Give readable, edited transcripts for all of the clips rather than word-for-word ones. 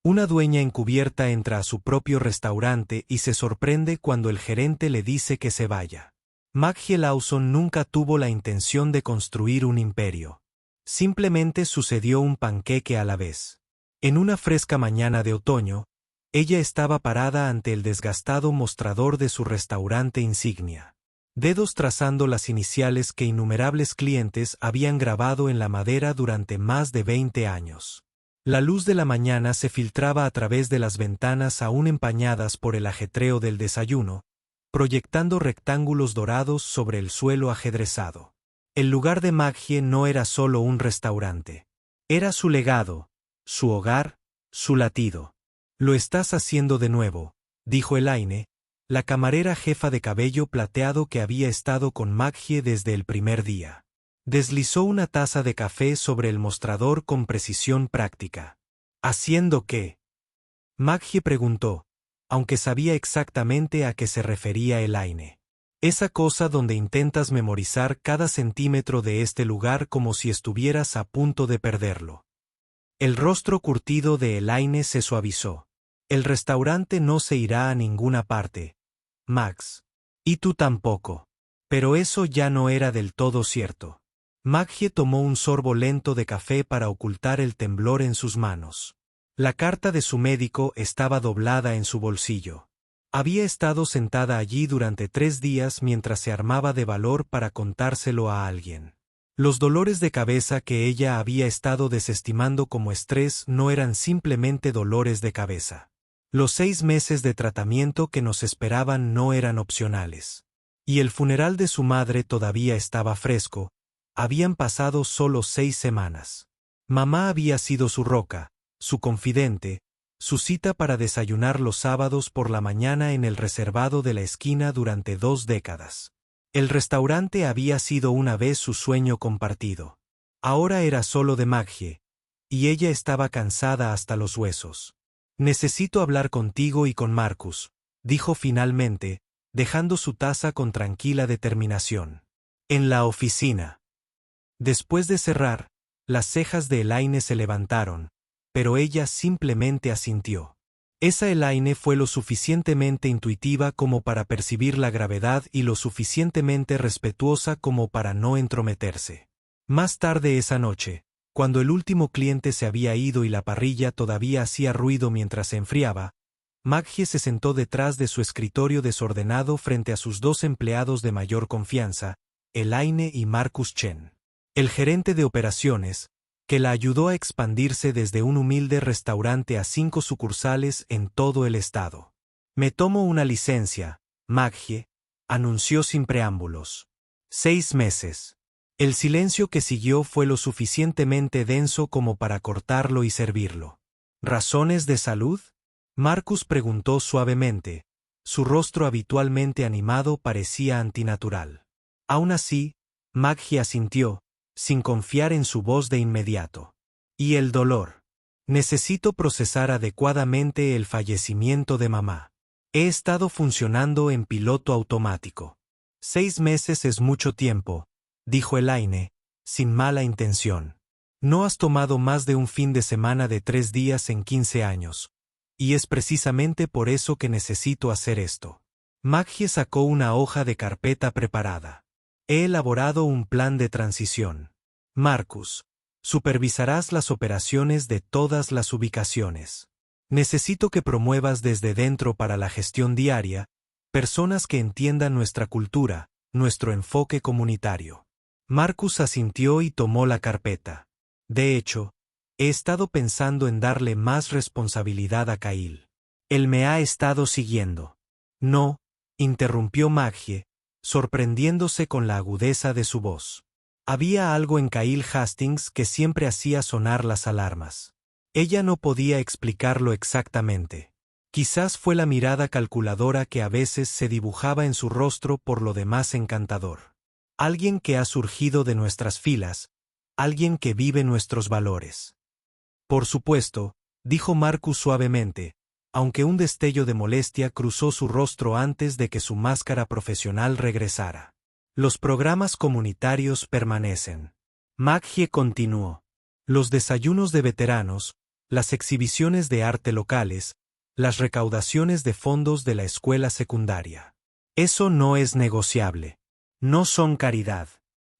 Una dueña encubierta entra a su propio restaurante y se sorprende cuando el gerente le dice que se vaya. Maggie Lawson nunca tuvo la intención de construir un imperio. Simplemente sucedió un panqueque a la vez. En una fresca mañana de otoño, ella estaba parada ante el desgastado mostrador de su restaurante insignia. Dedos trazando las iniciales que innumerables clientes habían grabado en la madera durante más de 20 años. La luz de la mañana se filtraba a través de las ventanas aún empañadas por el ajetreo del desayuno, proyectando rectángulos dorados sobre el suelo ajedrezado. El lugar de Maggie no era solo un restaurante. Era su legado, su hogar, su latido. «Lo estás haciendo de nuevo», dijo Elaine, la camarera jefa de cabello plateado que había estado con Maggie desde el primer día. Deslizó una taza de café sobre el mostrador con precisión práctica. ¿Haciendo qué?, Maggie preguntó, aunque sabía exactamente a qué se refería Elaine. Esa cosa donde intentas memorizar cada centímetro de este lugar como si estuvieras a punto de perderlo. El rostro curtido de Elaine se suavizó. El restaurante no se irá a ninguna parte, Max. Y tú tampoco. Pero eso ya no era del todo cierto. Maggie tomó un sorbo lento de café para ocultar el temblor en sus manos. La carta de su médico estaba doblada en su bolsillo. Había estado sentada allí durante 3 días mientras se armaba de valor para contárselo a alguien. Los dolores de cabeza que ella había estado desestimando como estrés no eran simplemente dolores de cabeza. Los 6 meses de tratamiento que nos esperaban no eran opcionales. Y el funeral de su madre todavía estaba fresco. Habían pasado solo 6 semanas. Mamá había sido su roca, su confidente, su cita para desayunar los sábados por la mañana en el reservado de la esquina durante 2 décadas. El restaurante había sido una vez su sueño compartido. Ahora era solo de Maggie, y ella estaba cansada hasta los huesos. «Necesito hablar contigo y con Marcus», dijo finalmente, dejando su taza con tranquila determinación. «En la oficina». Después de cerrar, las cejas de Elaine se levantaron, pero ella simplemente asintió. Esa Elaine fue lo suficientemente intuitiva como para percibir la gravedad y lo suficientemente respetuosa como para no entrometerse. Más tarde esa noche, cuando el último cliente se había ido y la parrilla todavía hacía ruido mientras se enfriaba, Maggie se sentó detrás de su escritorio desordenado frente a sus 2 empleados de mayor confianza, Elaine y Marcus Chen. El gerente de operaciones, que la ayudó a expandirse desde un humilde restaurante a 5 sucursales en todo el estado. «Me tomo una licencia, Maggie», anunció sin preámbulos. 6 meses. El silencio que siguió fue lo suficientemente denso como para cortarlo y servirlo. «¿Razones de salud?», Marcus preguntó suavemente. Su rostro habitualmente animado parecía antinatural. Aún así, Maggie asintió, sin confiar en su voz de inmediato. «¿Y el dolor? Necesito procesar adecuadamente el fallecimiento de mamá. He estado funcionando en piloto automático». 6 meses es mucho tiempo, dijo Elaine, sin mala intención. «No has tomado más de un fin de semana de 3 días en 15 años. Y es precisamente por eso que necesito hacer esto». Maggie sacó una hoja de carpeta preparada. «He elaborado un plan de transición. Marcus, supervisarás las operaciones de todas las ubicaciones. Necesito que promuevas desde dentro para la gestión diaria, personas que entiendan nuestra cultura, nuestro enfoque comunitario». Marcus asintió y tomó la carpeta. «De hecho, he estado pensando en darle más responsabilidad a Kyle. Él me ha estado siguiendo». «No», interrumpió Maggie, sorprendiéndose con la agudeza de su voz. Había algo en Kyle Hastings que siempre hacía sonar las alarmas. Ella no podía explicarlo exactamente. Quizás fue la mirada calculadora que a veces se dibujaba en su rostro por lo demás encantador. Alguien que ha surgido de nuestras filas, alguien que vive nuestros valores. «Por supuesto», dijo Marcus suavemente, aunque un destello de molestia cruzó su rostro antes de que su máscara profesional regresara. «Los programas comunitarios permanecen». Maggie continuó. «Los desayunos de veteranos, las exhibiciones de arte locales, las recaudaciones de fondos de la escuela secundaria. Eso no es negociable. No son caridad.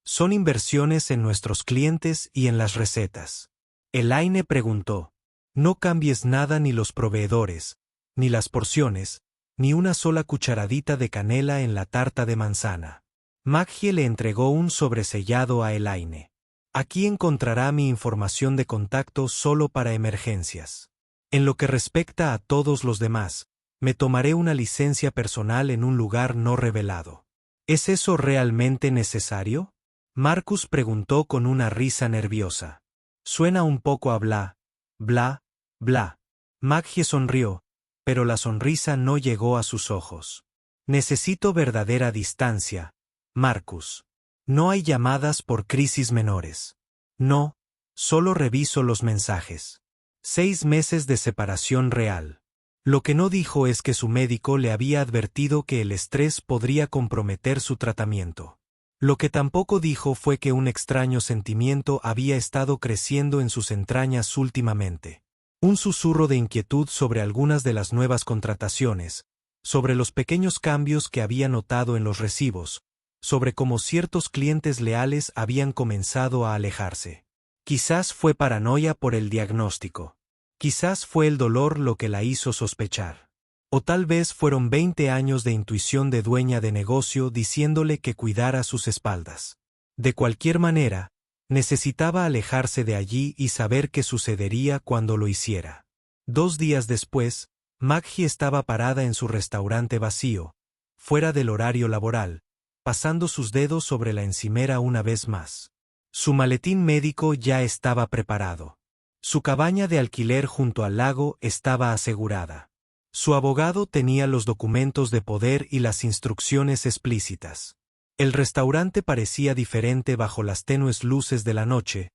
Son inversiones en nuestros clientes y en las recetas. Elaine preguntó. No cambies nada, ni los proveedores, ni las porciones, ni una sola cucharadita de canela en la tarta de manzana. Maggie le entregó un sobresellado a Elaine. Aquí encontrará mi información de contacto solo para emergencias. En lo que respecta a todos los demás, me tomaré una licencia personal en un lugar no revelado. ¿Es eso realmente necesario? Marcus preguntó con una risa nerviosa. Suena un poco a bla, bla, bla. Maggie sonrió, pero la sonrisa no llegó a sus ojos. Necesito verdadera distancia, Marcus. No hay llamadas por crisis menores. No, solo reviso los mensajes. 6 meses de separación real. Lo que no dijo es que su médico le había advertido que el estrés podría comprometer su tratamiento. Lo que tampoco dijo fue que un extraño sentimiento había estado creciendo en sus entrañas últimamente. Un susurro de inquietud sobre algunas de las nuevas contrataciones, sobre los pequeños cambios que había notado en los recibos, sobre cómo ciertos clientes leales habían comenzado a alejarse. Quizás fue paranoia por el diagnóstico. Quizás fue el dolor lo que la hizo sospechar. O tal vez fueron 20 años de intuición de dueña de negocio diciéndole que cuidara sus espaldas. De cualquier manera, necesitaba alejarse de allí y saber qué sucedería cuando lo hiciera. 2 días después, Maggie estaba parada en su restaurante vacío, fuera del horario laboral, pasando sus dedos sobre la encimera una vez más. Su maletín médico ya estaba preparado. Su cabaña de alquiler junto al lago estaba asegurada. Su abogado tenía los documentos de poder y las instrucciones explícitas. El restaurante parecía diferente bajo las tenues luces de la noche,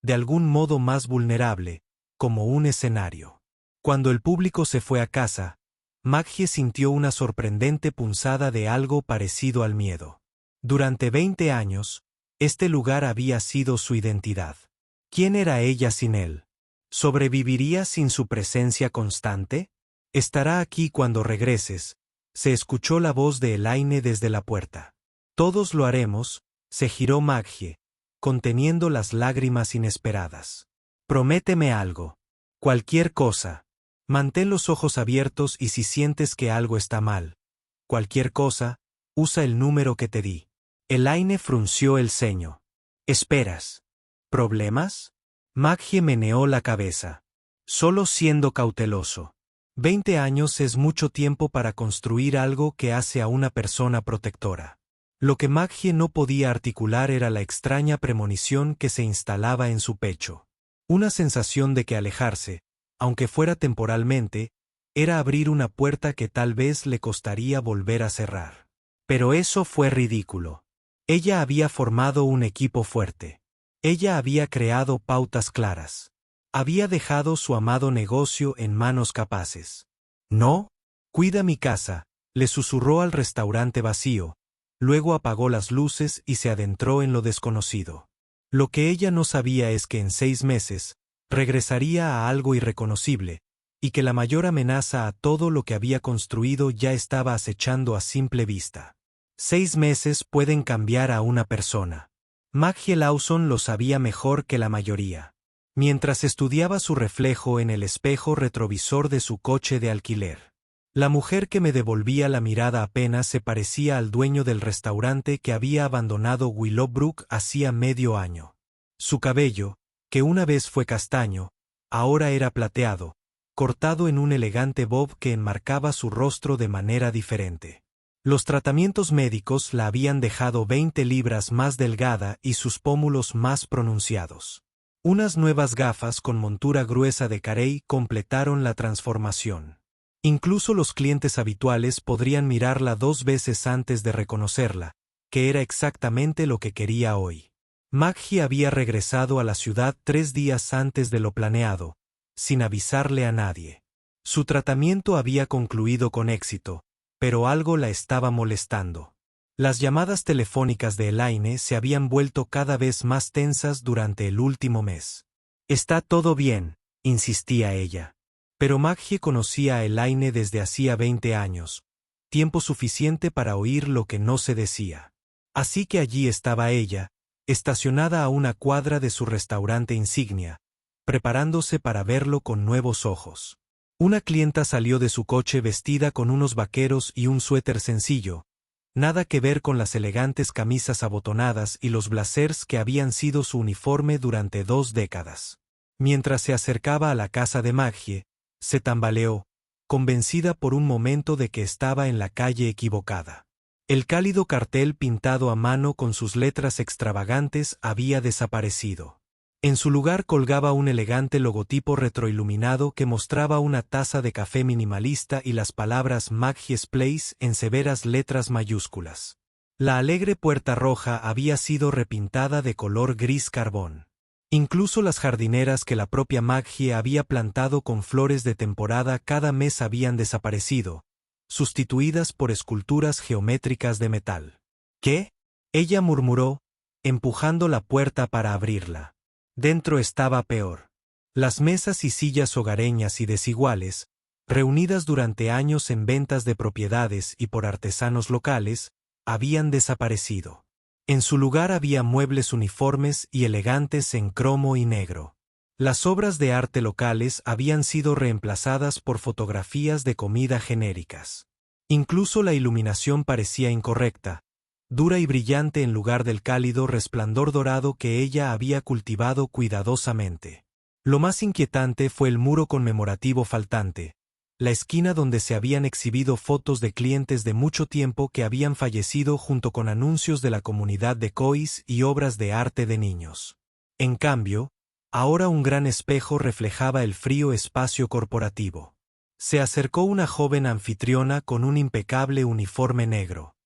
de algún modo más vulnerable, como un escenario. Cuando el público se fue a casa, Maggie sintió una sorprendente punzada de algo parecido al miedo. Durante 20 años, este lugar había sido su identidad. ¿Quién era ella sin él? ¿Sobreviviría sin su presencia constante? Estará aquí cuando regreses, se escuchó la voz de Elaine desde la puerta. Todos lo haremos, se giró Maggie, conteniendo las lágrimas inesperadas. Prométeme algo. Cualquier cosa. Mantén los ojos abiertos y si sientes que algo está mal, cualquier cosa, usa el número que te di. Elaine frunció el ceño. ¿Esperas? ¿Problemas? Maggie meneó la cabeza. Solo siendo cauteloso. 20 años es mucho tiempo para construir algo que hace a una persona protectora. Lo que Maggie no podía articular era la extraña premonición que se instalaba en su pecho. Una sensación de que alejarse, aunque fuera temporalmente, era abrir una puerta que tal vez le costaría volver a cerrar. Pero eso fue ridículo. Ella había formado un equipo fuerte. Ella había creado pautas claras. Había dejado su amado negocio en manos capaces. No, cuida mi casa, le susurró al restaurante vacío, luego apagó las luces y se adentró en lo desconocido. Lo que ella no sabía es que en 6 meses, regresaría a algo irreconocible, y que la mayor amenaza a todo lo que había construido ya estaba acechando a simple vista. 6 meses pueden cambiar a una persona. Maggie Lawson lo sabía mejor que la mayoría. Mientras estudiaba su reflejo en el espejo retrovisor de su coche de alquiler. La mujer que me devolvía la mirada apenas se parecía al dueño del restaurante que había abandonado Willowbrook hacía medio año. Su cabello, que una vez fue castaño, ahora era plateado, cortado en un elegante bob que enmarcaba su rostro de manera diferente. Los tratamientos médicos la habían dejado 20 libras más delgada y sus pómulos más pronunciados. Unas nuevas gafas con montura gruesa de carey completaron la transformación. Incluso los clientes habituales podrían mirarla 2 veces antes de reconocerla, que era exactamente lo que quería hoy. Maggie había regresado a la ciudad 3 días antes de lo planeado, sin avisarle a nadie. Su tratamiento había concluido con éxito, pero algo la estaba molestando. Las llamadas telefónicas de Elaine se habían vuelto cada vez más tensas durante el último mes. «¿Está todo bien?», insistía ella. Pero Maggie conocía a Elaine desde hacía 20 años, tiempo suficiente para oír lo que no se decía. Así que allí estaba ella, estacionada a una cuadra de su restaurante insignia, preparándose para verlo con nuevos ojos. Una clienta salió de su coche vestida con unos vaqueros y un suéter sencillo, nada que ver con las elegantes camisas abotonadas y los blazers que habían sido su uniforme durante 2 décadas. Mientras se acercaba a la casa de Maggie, se tambaleó, convencida por un momento de que estaba en la calle equivocada. El cálido cartel pintado a mano con sus letras extravagantes había desaparecido. En su lugar colgaba un elegante logotipo retroiluminado que mostraba una taza de café minimalista y las palabras Maggie's Place en severas letras mayúsculas. La alegre puerta roja había sido repintada de color gris carbón. Incluso las jardineras que la propia Maggie había plantado con flores de temporada cada mes habían desaparecido, sustituidas por esculturas geométricas de metal. ¿Qué? Ella murmuró, empujando la puerta para abrirla. Dentro estaba peor. Las mesas y sillas hogareñas y desiguales, reunidas durante años en ventas de propiedades y por artesanos locales, habían desaparecido. En su lugar había muebles uniformes y elegantes en cromo y negro. Las obras de arte locales habían sido reemplazadas por fotografías de comida genéricas. Incluso la iluminación parecía incorrecta, dura y brillante en lugar del cálido resplandor dorado que ella había cultivado cuidadosamente. Lo más inquietante fue el muro conmemorativo faltante, la esquina donde se habían exhibido fotos de clientes de mucho tiempo que habían fallecido junto con anuncios de la comunidad de COIS y obras de arte de niños. En cambio, ahora un gran espejo reflejaba el frío espacio corporativo. Se acercó una joven anfitriona con un impecable uniforme negro.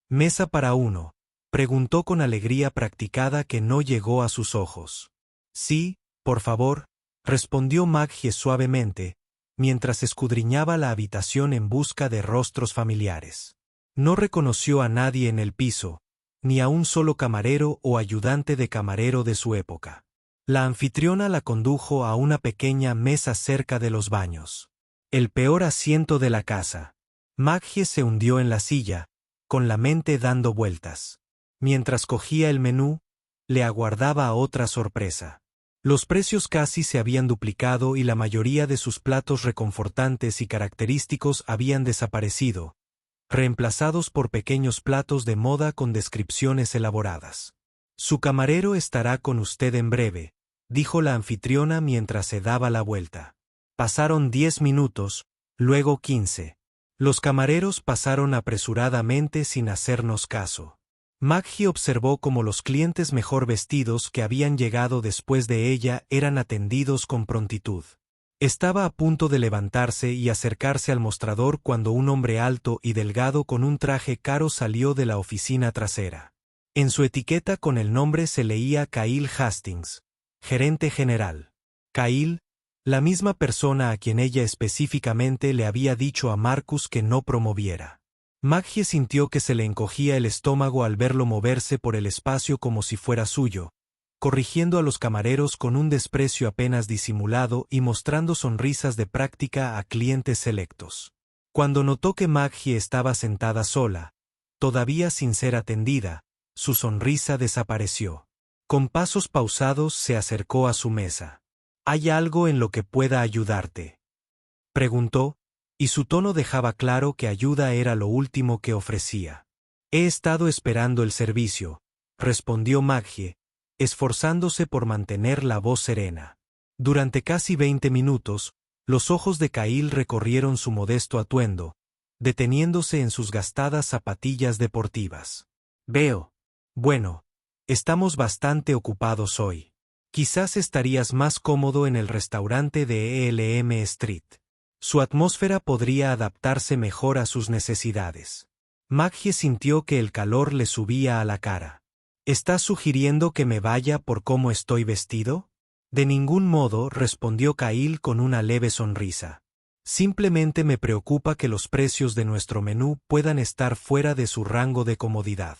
«¿Mesa para uno?», preguntó con alegría practicada que no llegó a sus ojos. «Sí, por favor», respondió Maggie suavemente, mientras escudriñaba la habitación en busca de rostros familiares. No reconoció a nadie en el piso, ni a un solo camarero o ayudante de camarero de su época. La anfitriona la condujo a una pequeña mesa cerca de los baños. El peor asiento de la casa. Maggie se hundió en la silla, con la mente dando vueltas. Mientras cogía el menú, le aguardaba otra sorpresa. Los precios casi se habían duplicado y la mayoría de sus platos reconfortantes y característicos habían desaparecido, reemplazados por pequeños platos de moda con descripciones elaboradas. «Su camarero estará con usted en breve», dijo la anfitriona mientras se daba la vuelta. Pasaron 10 minutos, luego 15. Los camareros pasaron apresuradamente sin hacernos caso. Maggie observó cómo los clientes mejor vestidos que habían llegado después de ella eran atendidos con prontitud. Estaba a punto de levantarse y acercarse al mostrador cuando un hombre alto y delgado con un traje caro salió de la oficina trasera. En su etiqueta con el nombre se leía Kyle Hastings, gerente general. Kyle, la misma persona a quien ella específicamente le había dicho a Marcus que no promoviera. Maggie sintió que se le encogía el estómago al verlo moverse por el espacio como si fuera suyo, corrigiendo a los camareros con un desprecio apenas disimulado y mostrando sonrisas de práctica a clientes selectos. Cuando notó que Maggie estaba sentada sola, todavía sin ser atendida, su sonrisa desapareció. Con pasos pausados se acercó a su mesa. «¿Hay algo en lo que pueda ayudarte?», preguntó, y su tono dejaba claro que ayuda era lo último que ofrecía. «He estado esperando el servicio», respondió Maggie, esforzándose por mantener la voz serena. Durante casi 20 minutos, los ojos de Kyle recorrieron su modesto atuendo, deteniéndose en sus gastadas zapatillas deportivas. «Veo. Bueno, estamos bastante ocupados hoy. Quizás estarías más cómodo en el restaurante de ELM Street. Su atmósfera podría adaptarse mejor a sus necesidades». Maggie sintió que el calor le subía a la cara. «¿Estás sugiriendo que me vaya por cómo estoy vestido?». «De ningún modo», respondió Kyle con una leve sonrisa. «Simplemente me preocupa que los precios de nuestro menú puedan estar fuera de su rango de comodidad.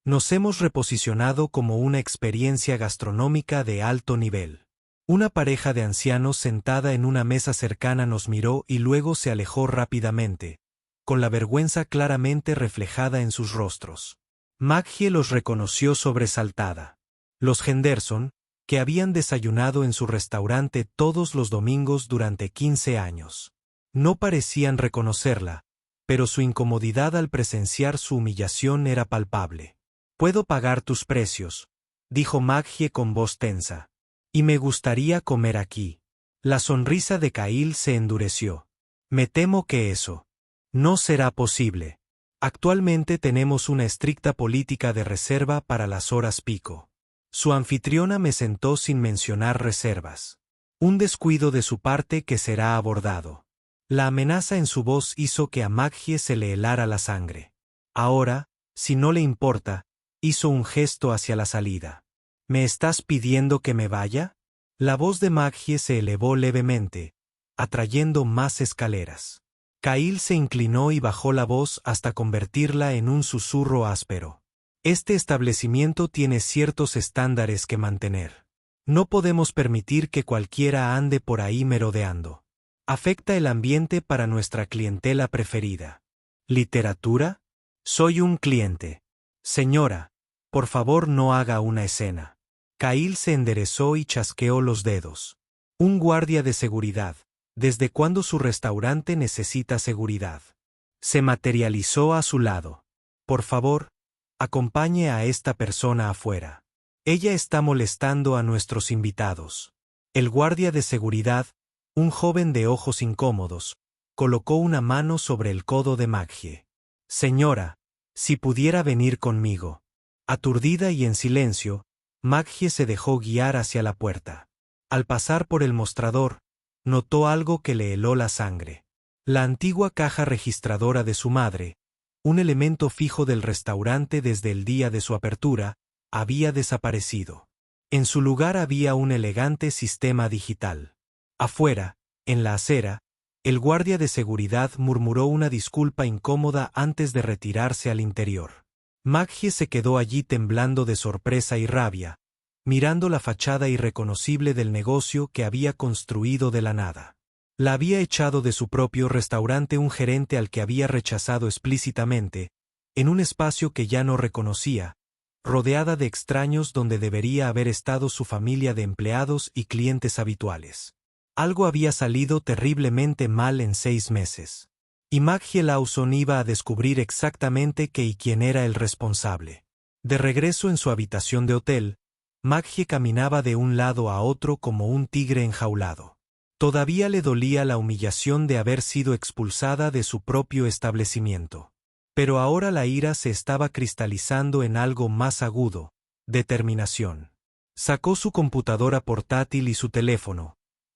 Nos hemos reposicionado como una experiencia gastronómica de alto nivel. Una pareja de ancianos sentada en una mesa cercana nos miró y luego se alejó rápidamente, con la vergüenza claramente reflejada en sus rostros. Maggie los reconoció sobresaltada. Los Henderson, que habían desayunado en su restaurante todos los domingos durante 15 años. No parecían reconocerla, pero su incomodidad al presenciar su humillación era palpable. «Puedo pagar tus precios», dijo Maggie con voz tensa. «Y me gustaría comer aquí». La sonrisa de Kyle se endureció. «Me temo que eso no será posible. Actualmente tenemos una estricta política de reserva para las horas pico». Su anfitriona me sentó sin mencionar reservas. Un descuido de su parte que será abordado. La amenaza en su voz hizo que a Maggie se le helara la sangre. «Ahora, si no le importa», hizo un gesto hacia la salida. «¿Me estás pidiendo que me vaya?» La voz de Maggie se elevó levemente, atrayendo más escaleras. Kyle se inclinó y bajó la voz hasta convertirla en un susurro áspero. «Este establecimiento tiene ciertos estándares que mantener. No podemos permitir que cualquiera ande por ahí merodeando. Afecta el ambiente para nuestra clientela preferida». «¿Literatura? Soy un cliente. Señora, por favor no haga una escena». Kyle se enderezó y chasqueó los dedos. «Un guardia de seguridad. ¿Desde cuándo su restaurante necesita seguridad?» Se materializó a su lado. «Por favor, acompañe a esta persona afuera. Ella está molestando a nuestros invitados». El guardia de seguridad, un joven de ojos incómodos, colocó una mano sobre el codo de Maggie. «Señora, si pudiera venir conmigo». Aturdida y en silencio, Maggie se dejó guiar hacia la puerta. Al pasar por el mostrador, notó algo que le heló la sangre. La antigua caja registradora de su madre, un elemento fijo del restaurante desde el día de su apertura, había desaparecido. En su lugar había un elegante sistema digital. Afuera, en la acera, el guardia de seguridad murmuró una disculpa incómoda antes de retirarse al interior. Maggie se quedó allí temblando de sorpresa y rabia, mirando la fachada irreconocible del negocio que había construido de la nada. La había echado de su propio restaurante un gerente al que había rechazado explícitamente, en un espacio que ya no reconocía, rodeada de extraños donde debería haber estado su familia de empleados y clientes habituales. Algo había salido terriblemente mal en 6 meses. Y Maggie Lawson iba a descubrir exactamente qué y quién era el responsable. De regreso en su habitación de hotel, Maggie caminaba de un lado a otro como un tigre enjaulado. Todavía le dolía la humillación de haber sido expulsada de su propio establecimiento. Pero ahora la ira se estaba cristalizando en algo más agudo: determinación. Sacó su computadora portátil y su teléfono,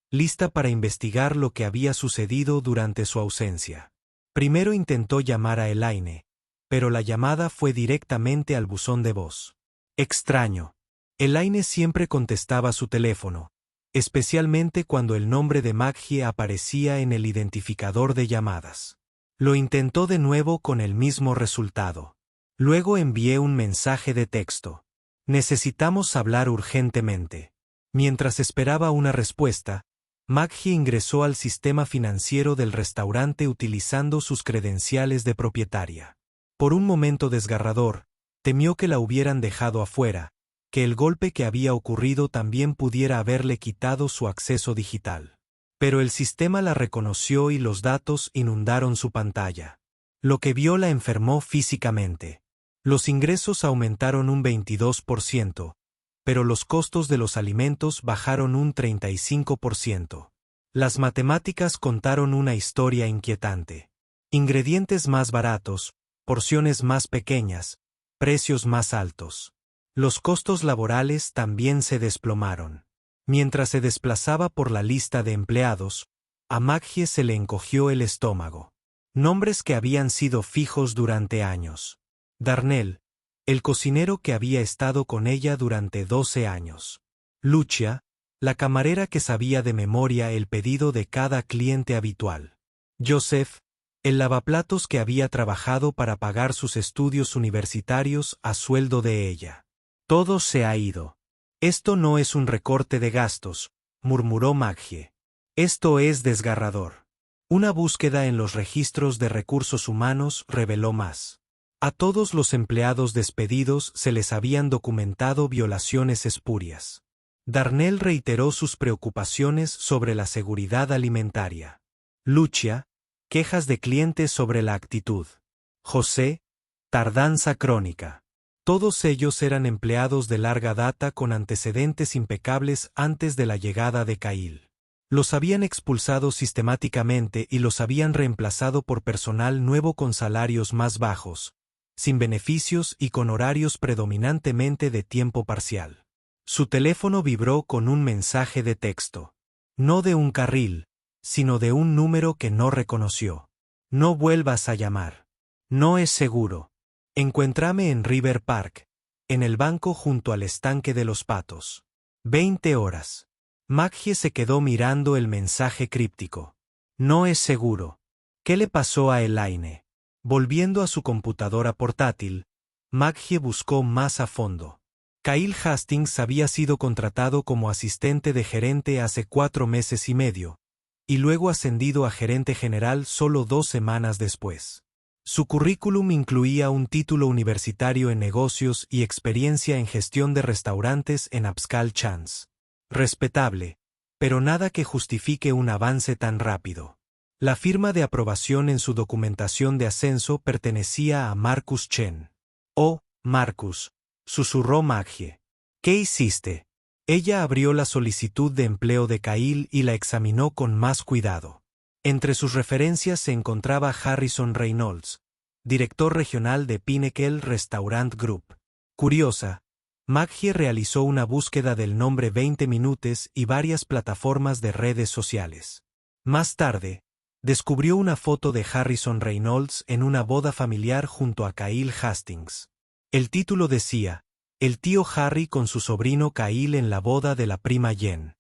lista para investigar lo que había sucedido durante su ausencia. Primero intentó llamar a Elaine, pero la llamada fue directamente al buzón de voz. Extraño. Elaine siempre contestaba su teléfono, especialmente cuando el nombre de Maggie aparecía en el identificador de llamadas. Lo intentó de nuevo con el mismo resultado. Luego envié un mensaje de texto. «Necesitamos hablar urgentemente». Mientras esperaba una respuesta, Maggie ingresó al sistema financiero del restaurante utilizando sus credenciales de propietaria. Por un momento desgarrador, temió que la hubieran dejado afuera, que el golpe que había ocurrido también pudiera haberle quitado su acceso digital. Pero el sistema la reconoció y los datos inundaron su pantalla. Lo que vio la enfermó físicamente. Los ingresos aumentaron un 22%. Pero los costos de los alimentos bajaron un 35%. Las matemáticas contaron una historia inquietante. Ingredientes más baratos, porciones más pequeñas, precios más altos. Los costos laborales también se desplomaron. Mientras se desplazaba por la lista de empleados, a Maggie se le encogió el estómago. Nombres que habían sido fijos durante años. Darnell, el cocinero que había estado con ella durante 12 años. Lucia, la camarera que sabía de memoria el pedido de cada cliente habitual. Joseph, el lavaplatos que había trabajado para pagar sus estudios universitarios a sueldo de ella. Todo se ha ido. Esto no es un recorte de gastos, murmuró Maggie. Esto es desgarrador. Una búsqueda en los registros de recursos humanos reveló más. A todos los empleados despedidos se les habían documentado violaciones espurias. Darnell reiteró sus preocupaciones sobre la seguridad alimentaria. Lucia, quejas de clientes sobre la actitud. José, tardanza crónica. Todos ellos eran empleados de larga data con antecedentes impecables antes de la llegada de Kyle. Los habían expulsado sistemáticamente y los habían reemplazado por personal nuevo con salarios más bajos, sin beneficios y con horarios predominantemente de tiempo parcial. Su teléfono vibró con un mensaje de texto. No de un carril, sino de un número que no reconoció. No vuelvas a llamar. No es seguro. Encuéntrame en River Park, en el banco junto al estanque de los patos. 20 horas. Maggie se quedó mirando el mensaje críptico. No es seguro. ¿Qué le pasó a Elaine? Volviendo a su computadora portátil, Maggie buscó más a fondo. Kyle Hastings había sido contratado como asistente de gerente hace 4 meses y medio, y luego ascendido a gerente general solo 2 semanas después. Su currículum incluía un título universitario en negocios y experiencia en gestión de restaurantes en Abscal Chance. Respetable, pero nada que justifique un avance tan rápido. La firma de aprobación en su documentación de ascenso pertenecía a Marcus Chen. Oh, Marcus, susurró Maggie. ¿Qué hiciste? Ella abrió la solicitud de empleo de Kyle y la examinó con más cuidado. Entre sus referencias se encontraba Harrison Reynolds, director regional de Pinnacle Restaurant Group. Curiosa, Maggie realizó una búsqueda del nombre 20 minutos y varias plataformas de redes sociales. Más tarde, descubrió una foto de Harrison Reynolds en una boda familiar junto a Kyle Hastings. El título decía, el tío Harry con su sobrino Kyle en la boda de la prima Jen.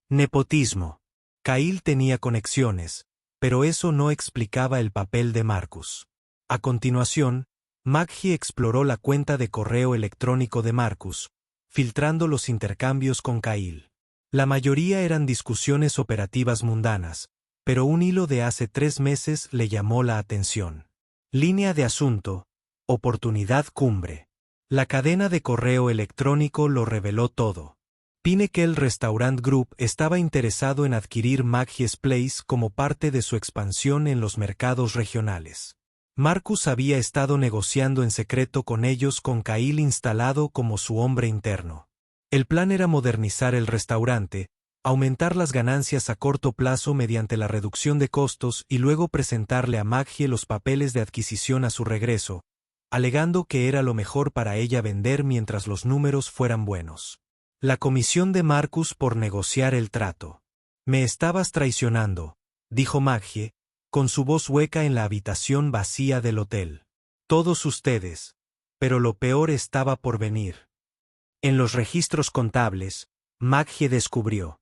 Nepotismo. Kyle tenía conexiones, pero eso no explicaba el papel de Marcus. A continuación, Maggie exploró la cuenta de correo electrónico de Marcus, filtrando los intercambios con Kyle. La mayoría eran discusiones operativas mundanas, pero un hilo de hace 3 meses le llamó la atención. Línea de asunto. Oportunidad cumbre. La cadena de correo electrónico lo reveló todo. Pinnacle Restaurant Group estaba interesado en adquirir Maggie's Place como parte de su expansión en los mercados regionales. Marcus había estado negociando en secreto con ellos con Kyle instalado como su hombre interno. El plan era modernizar el restaurante, aumentar las ganancias a corto plazo mediante la reducción de costos y luego presentarle a Maggie los papeles de adquisición a su regreso, alegando que era lo mejor para ella vender mientras los números fueran buenos. La comisión de Marcus por negociar el trato. Me estabas traicionando, dijo Maggie, con su voz hueca en la habitación vacía del hotel. Todos ustedes, pero lo peor estaba por venir. En los registros contables, Maggie descubrió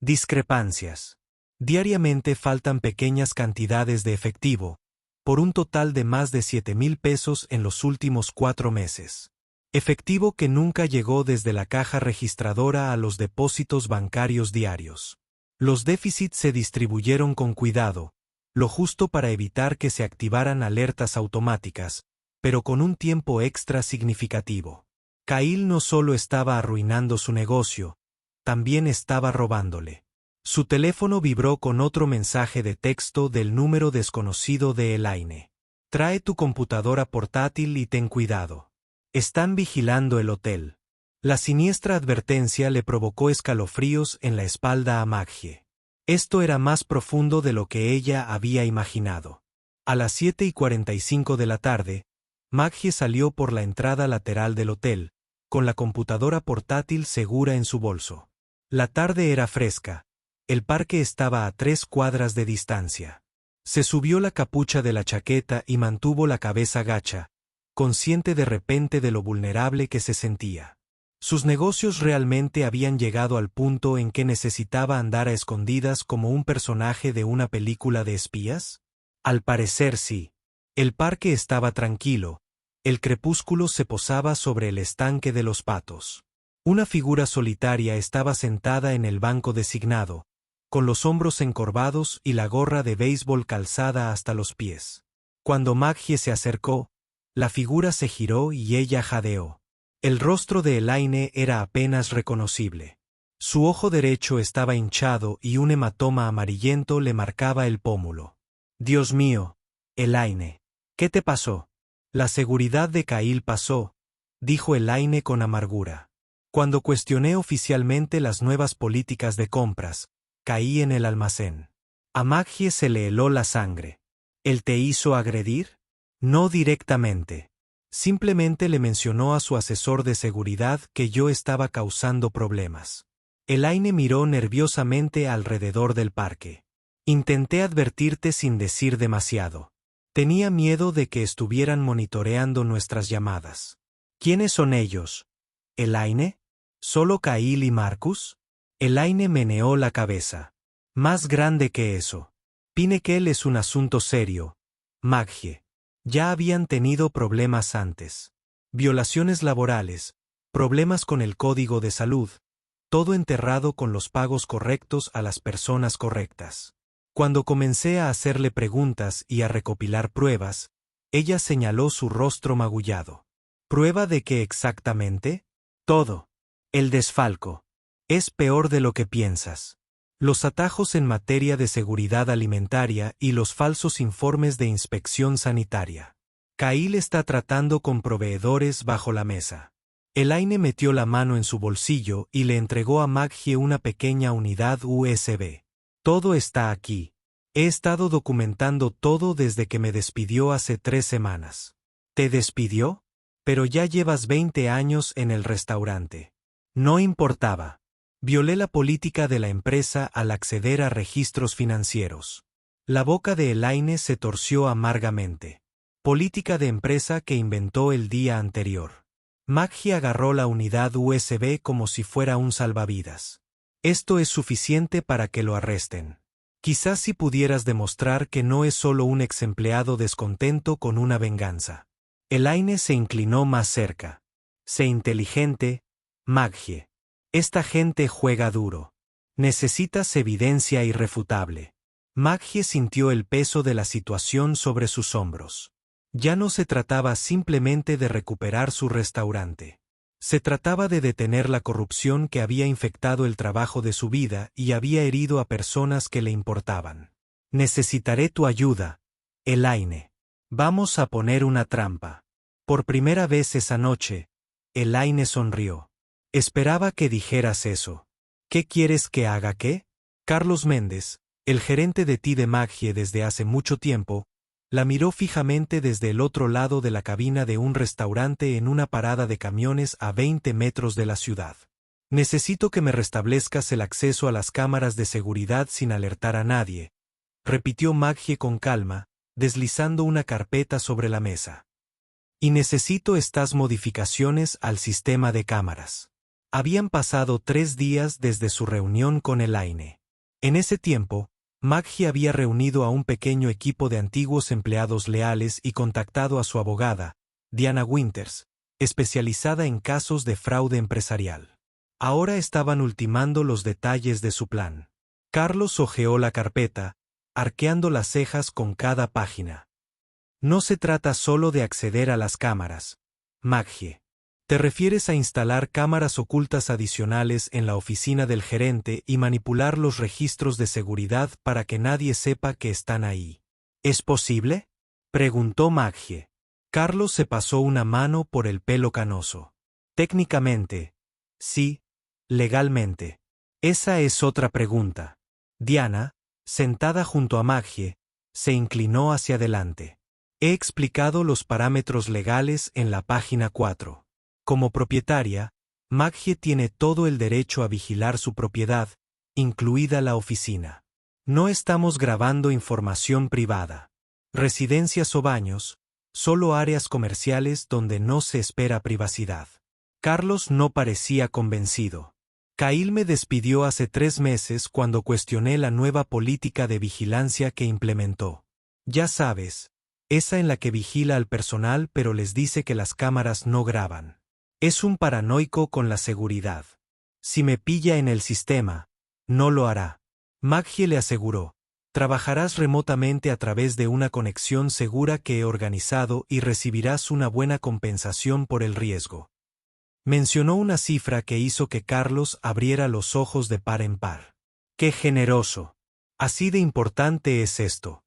discrepancias. Diariamente faltan pequeñas cantidades de efectivo, por un total de más de 7,000 pesos en los últimos 4 meses. Efectivo que nunca llegó desde la caja registradora a los depósitos bancarios diarios. Los déficits se distribuyeron con cuidado, lo justo para evitar que se activaran alertas automáticas, pero con un tiempo extra significativo. Kyle no solo estaba arruinando su negocio, también estaba robándole. Su teléfono vibró con otro mensaje de texto del número desconocido de Elaine. Trae tu computadora portátil y ten cuidado. Están vigilando el hotel. La siniestra advertencia le provocó escalofríos en la espalda a Maggie. Esto era más profundo de lo que ella había imaginado. A las 7:45 de la tarde, Maggie salió por la entrada lateral del hotel, con la computadora portátil segura en su bolso. La tarde era fresca. El parque estaba a 3 cuadras de distancia. Se subió la capucha de la chaqueta y mantuvo la cabeza gacha, consciente de repente de lo vulnerable que se sentía. ¿Sus negocios realmente habían llegado al punto en que necesitaba andar a escondidas como un personaje de una película de espías? Al parecer sí. El parque estaba tranquilo, el crepúsculo se posaba sobre el estanque de los patos. Una figura solitaria estaba sentada en el banco designado, con los hombros encorvados y la gorra de béisbol calzada hasta los pies. Cuando Maggie se acercó, la figura se giró y ella jadeó. El rostro de Elaine era apenas reconocible. Su ojo derecho estaba hinchado y un hematoma amarillento le marcaba el pómulo. «Dios mío, Elaine, ¿qué te pasó?» «La seguridad de Kyle pasó», dijo Elaine con amargura. «Cuando cuestioné oficialmente las nuevas políticas de compras, caí en el almacén. A Maggie se le heló la sangre. ¿Él te hizo agredir?» «No directamente. Simplemente le mencionó a su asesor de seguridad que yo estaba causando problemas». Elaine miró nerviosamente alrededor del parque. «Intenté advertirte sin decir demasiado. Tenía miedo de que estuvieran monitoreando nuestras llamadas». «¿Quiénes son ellos? ¿Elaine? ¿Solo Kyle y Marcus?» Elaine meneó la cabeza. «Más grande que eso. Pinnacle es un asunto serio, Maggie. Ya habían tenido problemas antes. Violaciones laborales, problemas con el código de salud, todo enterrado con los pagos correctos a las personas correctas. Cuando comencé a hacerle preguntas y a recopilar pruebas, ella señaló su rostro magullado. ¿Prueba de qué exactamente?» «Todo. El desfalco. Es peor de lo que piensas. Los atajos en materia de seguridad alimentaria y los falsos informes de inspección sanitaria. Kyle está tratando con proveedores bajo la mesa». Elaine metió la mano en su bolsillo y le entregó a Maggie una pequeña unidad USB. «Todo está aquí. He estado documentando todo desde que me despidió hace 3 semanas». «¿Te despidió? Pero ya llevas 20 años en el restaurante». «No importaba. Violé la política de la empresa al acceder a registros financieros». La boca de Elaine se torció amargamente. «Política de empresa que inventó el día anterior». Maggie agarró la unidad USB como si fuera un salvavidas. «Esto es suficiente para que lo arresten. Quizás si pudieras demostrar que no es solo un ex empleado descontento con una venganza». Elaine se inclinó más cerca. «Sé inteligente, Maggie. Esta gente juega duro. Necesitas evidencia irrefutable». Maggie sintió el peso de la situación sobre sus hombros. Ya no se trataba simplemente de recuperar su restaurante. Se trataba de detener la corrupción que había infectado el trabajo de su vida y había herido a personas que le importaban. «Necesitaré tu ayuda, Elaine. Vamos a poner una trampa». Por primera vez esa noche, Elaine sonrió. «Esperaba que dijeras eso». «¿Qué quieres que haga qué?» Carlos Méndez, el gerente de TI de Maggie desde hace mucho tiempo, la miró fijamente desde el otro lado de la cabina de un restaurante en una parada de camiones a 20 metros de la ciudad. «Necesito que me restablezcas el acceso a las cámaras de seguridad sin alertar a nadie», repitió Maggie con calma, deslizando una carpeta sobre la mesa. «Y necesito estas modificaciones al sistema de cámaras». Habían pasado 3 días desde su reunión con Elaine. En ese tiempo, Maggie había reunido a un pequeño equipo de antiguos empleados leales y contactado a su abogada, Diana Winters, especializada en casos de fraude empresarial. Ahora estaban ultimando los detalles de su plan. Carlos hojeó la carpeta, arqueando las cejas con cada página. «No se trata solo de acceder a las cámaras, Maggie. Te refieres a instalar cámaras ocultas adicionales en la oficina del gerente y manipular los registros de seguridad para que nadie sepa que están ahí. ¿Es posible?», preguntó Maggie. Carlos se pasó una mano por el pelo canoso. «Técnicamente, sí. Legalmente. Esa es otra pregunta». Diana, sentada junto a Maggie, se inclinó hacia adelante. «He explicado los parámetros legales en la página 4. Como propietaria, Maggie tiene todo el derecho a vigilar su propiedad, incluida la oficina. No estamos grabando información privada. Residencias o baños, solo áreas comerciales donde no se espera privacidad». Carlos no parecía convencido. «Kyle me despidió hace 3 meses cuando cuestioné la nueva política de vigilancia que implementó. Ya sabes, esa en la que vigila al personal pero les dice que las cámaras no graban. Es un paranoico con la seguridad. Si me pilla en el sistema, no lo hará. Maggie le aseguró. Trabajarás remotamente a través de una conexión segura que he organizado y recibirás una buena compensación por el riesgo. Mencionó una cifra que hizo que Carlos abriera los ojos de par en par. ¡Qué generoso! Así de importante es esto.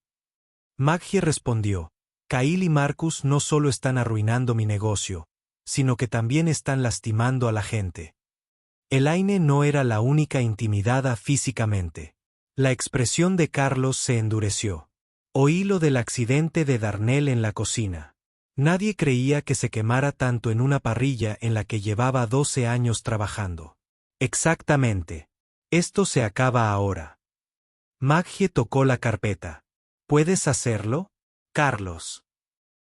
Maggie respondió. Kyle y Marcus no solo están arruinando mi negocio, sino que también están lastimando a la gente. Elaine no era la única intimidada físicamente. La expresión de Carlos se endureció. Oí lo del accidente de Darnell en la cocina. Nadie creía que se quemara tanto en una parrilla en la que llevaba 12 años trabajando. Exactamente. Esto se acaba ahora. Maggie tocó la carpeta. ¿Puedes hacerlo, Carlos?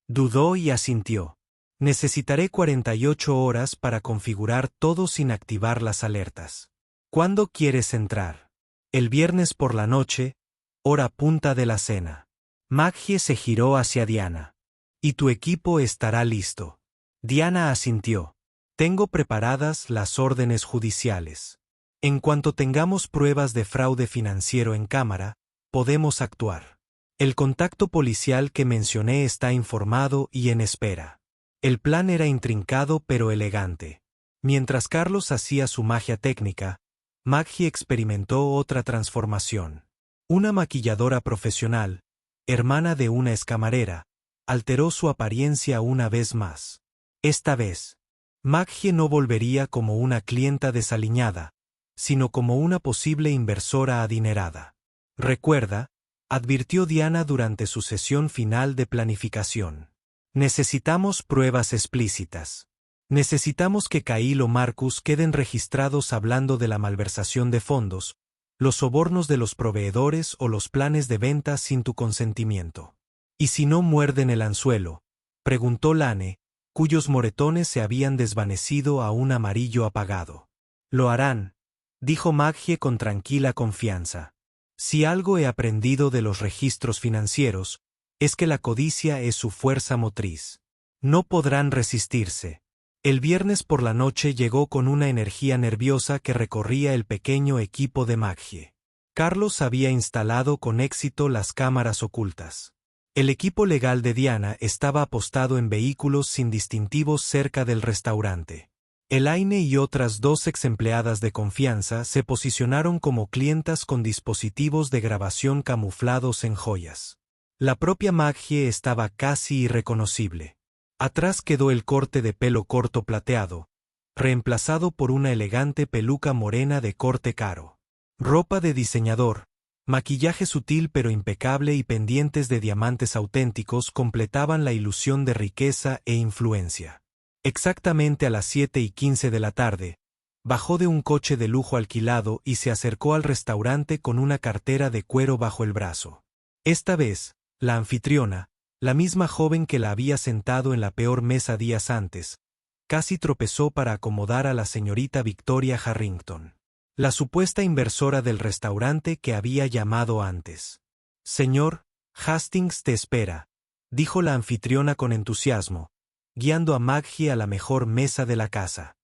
Dudó y asintió. Necesitaré 48 horas para configurar todo sin activar las alertas. ¿Cuándo quieres entrar? El viernes por la noche, hora punta de la cena. Maggie se giró hacia Diana. Y tu equipo estará listo. Diana asintió. Tengo preparadas las órdenes judiciales. En cuanto tengamos pruebas de fraude financiero en cámara, podemos actuar. El contacto policial que mencioné está informado y en espera. El plan era intrincado pero elegante. Mientras Carlos hacía su magia técnica, Maggie experimentó otra transformación. Una maquilladora profesional, hermana de una escamarera, alteró su apariencia una vez más. Esta vez, Maggie no volvería como una clienta desaliñada, sino como una posible inversora adinerada. Recuerda, advirtió Diana durante su sesión final de planificación. Necesitamos pruebas explícitas. Necesitamos que Kyle o Marcus queden registrados hablando de la malversación de fondos, los sobornos de los proveedores o los planes de venta sin tu consentimiento. ¿Y si no muerden el anzuelo?, preguntó Lane, cuyos moretones se habían desvanecido a un amarillo apagado. Lo harán, dijo Maggie con tranquila confianza. Si algo he aprendido de los registros financieros, es que la codicia es su fuerza motriz. No podrán resistirse. El viernes por la noche llegó con una energía nerviosa que recorría el pequeño equipo de Maggie. Carlos había instalado con éxito las cámaras ocultas. El equipo legal de Diana estaba apostado en vehículos sin distintivos cerca del restaurante. Elaine y otras 2 exempleadas de confianza se posicionaron como clientas con dispositivos de grabación camuflados en joyas. La propia Maggie estaba casi irreconocible. Atrás quedó el corte de pelo corto plateado, reemplazado por una elegante peluca morena de corte caro. Ropa de diseñador, maquillaje sutil pero impecable y pendientes de diamantes auténticos completaban la ilusión de riqueza e influencia. Exactamente a las 7:15 de la tarde, bajó de un coche de lujo alquilado y se acercó al restaurante con una cartera de cuero bajo el brazo. Esta vez, la anfitriona, la misma joven que la había sentado en la peor mesa días antes, casi tropezó para acomodar a la señorita Victoria Harrington, la supuesta inversora del restaurante que había llamado antes. Señor, Hastings te espera, dijo la anfitriona con entusiasmo, guiando a Maggie a la mejor mesa de la casa.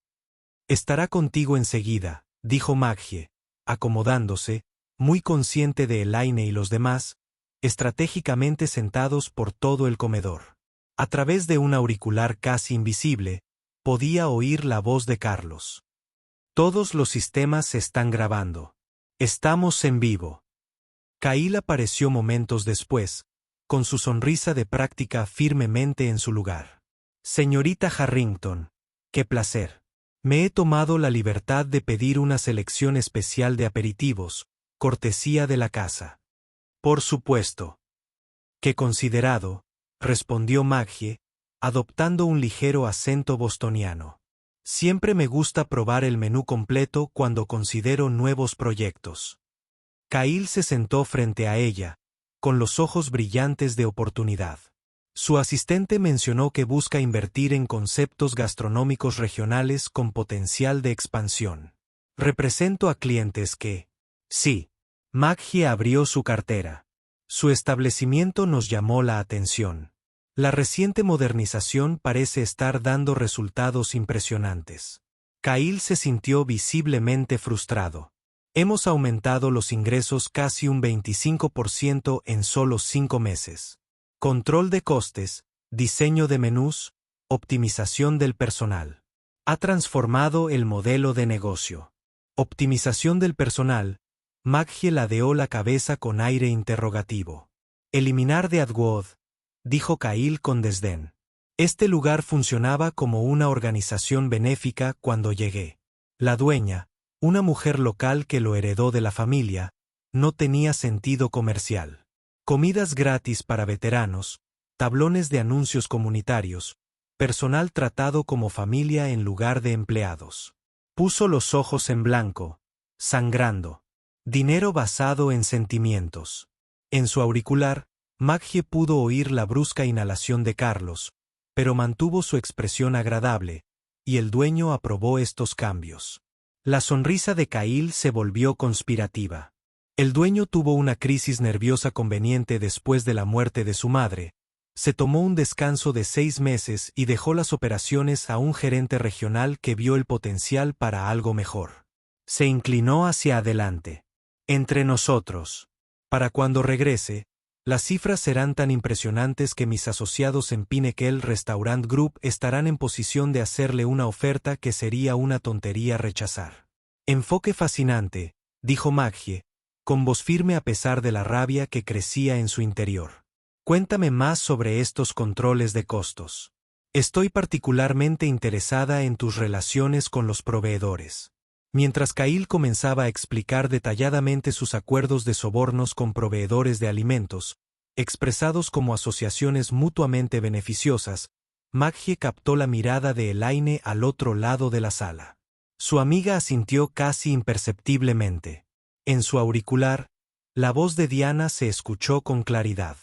Estará contigo enseguida, dijo Maggie, acomodándose, muy consciente de Elaine y los demás, estratégicamente sentados por todo el comedor. A través de un auricular casi invisible, podía oír la voz de Carlos. Todos los sistemas se están grabando. Estamos en vivo. Kyle apareció momentos después, con su sonrisa de práctica firmemente en su lugar. Señorita Harrington, qué placer. Me he tomado la libertad de pedir una selección especial de aperitivos, cortesía de la casa. Por supuesto. Qué considerado, respondió Maggie, adoptando un ligero acento bostoniano. Siempre me gusta probar el menú completo cuando considero nuevos proyectos. Kyle se sentó frente a ella, con los ojos brillantes de oportunidad. Su asistente mencionó que busca invertir en conceptos gastronómicos regionales con potencial de expansión. Represento a clientes que... Sí. Maggie abrió su cartera. Su establecimiento nos llamó la atención. La reciente modernización parece estar dando resultados impresionantes. Kyle se sintió visiblemente frustrado. Hemos aumentado los ingresos casi un 25% en solo 5 meses. Control de costes, diseño de menús, optimización del personal. Ha transformado el modelo de negocio. Optimización del personal. Maggie ladeó la cabeza con aire interrogativo. Eliminar de AdWords, dijo Kyle con desdén. Este lugar funcionaba como una organización benéfica cuando llegué. La dueña, una mujer local que lo heredó de la familia, no tenía sentido comercial. Comidas gratis para veteranos, tablones de anuncios comunitarios, personal tratado como familia en lugar de empleados. Puso los ojos en blanco, sangrando. Dinero basado en sentimientos. En su auricular, Maggie pudo oír la brusca inhalación de Carlos, pero mantuvo su expresión agradable, y el dueño aprobó estos cambios. La sonrisa de Kyle se volvió conspirativa. El dueño tuvo una crisis nerviosa conveniente después de la muerte de su madre, se tomó un descanso de 6 meses y dejó las operaciones a un gerente regional que vio el potencial para algo mejor. Se inclinó hacia adelante. Entre nosotros. Para cuando regrese, las cifras serán tan impresionantes que mis asociados en Pinnacle Restaurant Group estarán en posición de hacerle una oferta que sería una tontería rechazar. Enfoque fascinante, dijo Maggie, con voz firme a pesar de la rabia que crecía en su interior. Cuéntame más sobre estos controles de costos. Estoy particularmente interesada en tus relaciones con los proveedores. Mientras Kyle comenzaba a explicar detalladamente sus acuerdos de sobornos con proveedores de alimentos, expresados como asociaciones mutuamente beneficiosas, Maggie captó la mirada de Elaine al otro lado de la sala. Su amiga asintió casi imperceptiblemente. En su auricular, la voz de Diana se escuchó con claridad.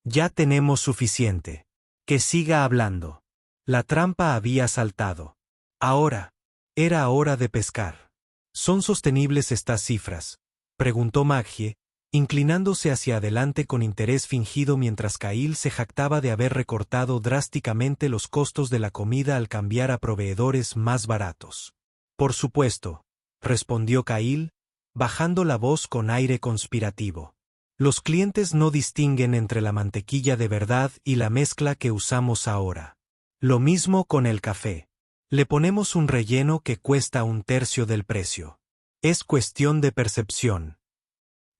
Ya tenemos suficiente. Que siga hablando. La trampa había saltado. Ahora, era hora de pescar. ¿Son sostenibles estas cifras?, preguntó Maggie, inclinándose hacia adelante con interés fingido mientras Kyle se jactaba de haber recortado drásticamente los costos de la comida al cambiar a proveedores más baratos. Por supuesto, respondió Kyle, bajando la voz con aire conspirativo. Los clientes no distinguen entre la mantequilla de verdad y la mezcla que usamos ahora. Lo mismo con el café. Le ponemos un relleno que cuesta 1/3 del precio. Es cuestión de percepción.